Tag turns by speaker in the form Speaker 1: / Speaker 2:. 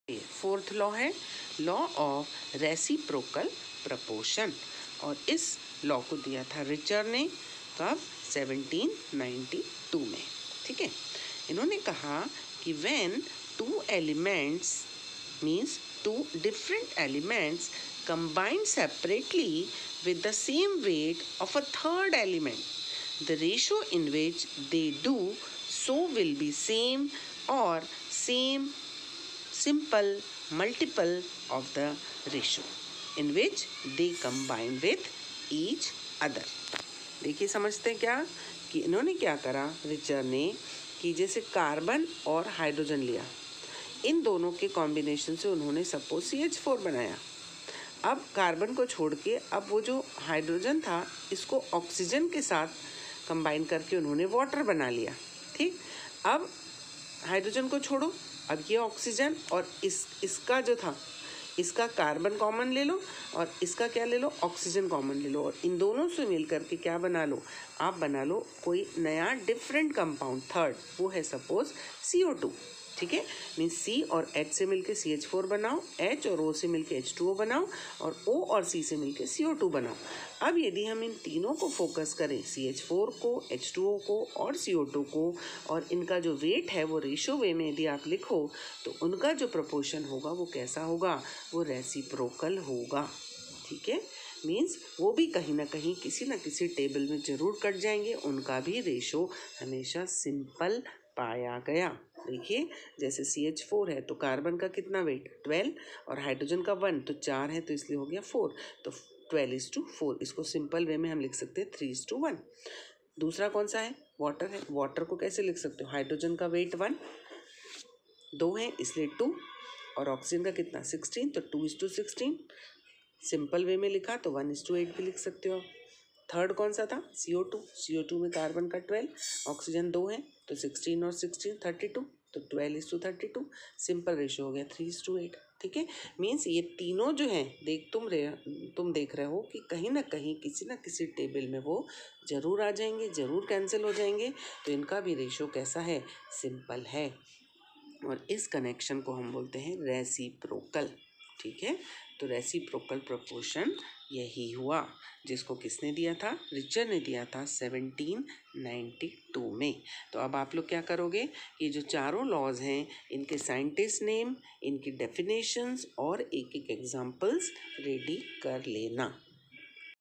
Speaker 1: Fourth law है law of reciprocal proportion, और इस लॉ को दिया था रिचर ने कब 1792 में। ठीक है, इन्होंने कहा कि when two elements means two different elements combined separately with the same weight of a third element, the ratio in which they do so will be same or same simple multiple of the ratio in which they combine with each other। देखिए समझते हैं क्या कि इन्होंने क्या करा richer ने कि जैसे कार्बन और हाइड्रोजन लिया, इन दोनों के कॉम्बिनेशन से उन्होंने सपोज CH4 बनाया। अब कार्बन को छोड़ के अब वो जो हाइड्रोजन था इसको ऑक्सीजन के साथ कंबाइन करके उन्होंने वाटर बना लिया। ठीक, अब हाइड्रोजन को छोड़ो, अब ये ऑक्सीजन और इसका जो था इसका कार्बन कॉमन ले लो और इसका क्या ले लो, ऑक्सीजन कॉमन ले लो, और इन दोनों से मिल करके क्या बना लो, आप बना लो कोई नया डिफरेंट कंपाउंड थर्ड, वो है सपोज CO2। ठीक है, मीन्स C और H से मिलके CH4 बनाओ, H और O से मिलके H2O बनाओ, और O और C से मिलके CO2 बनाओ। अब यदि हम इन तीनों को फोकस करें, CH4 को, H2O को और CO2 को, और इनका जो वेट है वो रेशो वे में यदि आप लिखो तो उनका जो प्रपोर्शन होगा वो कैसा होगा, वो रेसिप्रोकल होगा। ठीक है, मीन्स वो भी कहीं ना कहीं किसी न किसी टेबल में जरूर कट जाएंगे, उनका भी रेशो हमेशा सिंपल पाया गया। देखिए जैसे CH4 है तो कार्बन का कितना वेट 12 और हाइड्रोजन का 1, तो 4 है तो इसलिए हो गया 4, तो 12:4। इसको सिंपल वे में हम लिख सकते हैं 3:1। दूसरा कौन सा है, वाटर है। वाटर को कैसे लिख सकते हो, हाइड्रोजन का वेट 1, 2 है इसलिए 2, और ऑक्सीजन का कितना 16, तो 2:16। सिंपल वे में लिखा तो 1:8 भी लिख सकते हो। थर्ड कौन सा था, CO2 में कार्बन का 12, ऑक्सीजन 2 है तो 16 और 16 32, तो 12:32। सिंपल रेशो हो गया 3:8। ठीक है, मीन्स ये तीनों जो हैं तुम देख रहे हो कि कहीं ना कहीं किसी ना किसी टेबल में वो जरूर आ जाएंगे, जरूर कैंसिल हो जाएंगे, तो इनका भी रेशो कैसा है, सिंपल है, और इस कनेक्शन को हम बोलते हैं रेसिप्रोकल। ठीक है, तो रेसिप्रोकल प्रपोर्शन यही हुआ जिसको किसने दिया था, रिचर ने दिया था 1792 में। तो अब आप लोग क्या करोगे, ये जो चारों लॉज हैं इनके साइंटिस्ट नेम, इनकी डेफिनेशंस और एक एक एग्जांपल्स रेडी कर लेना।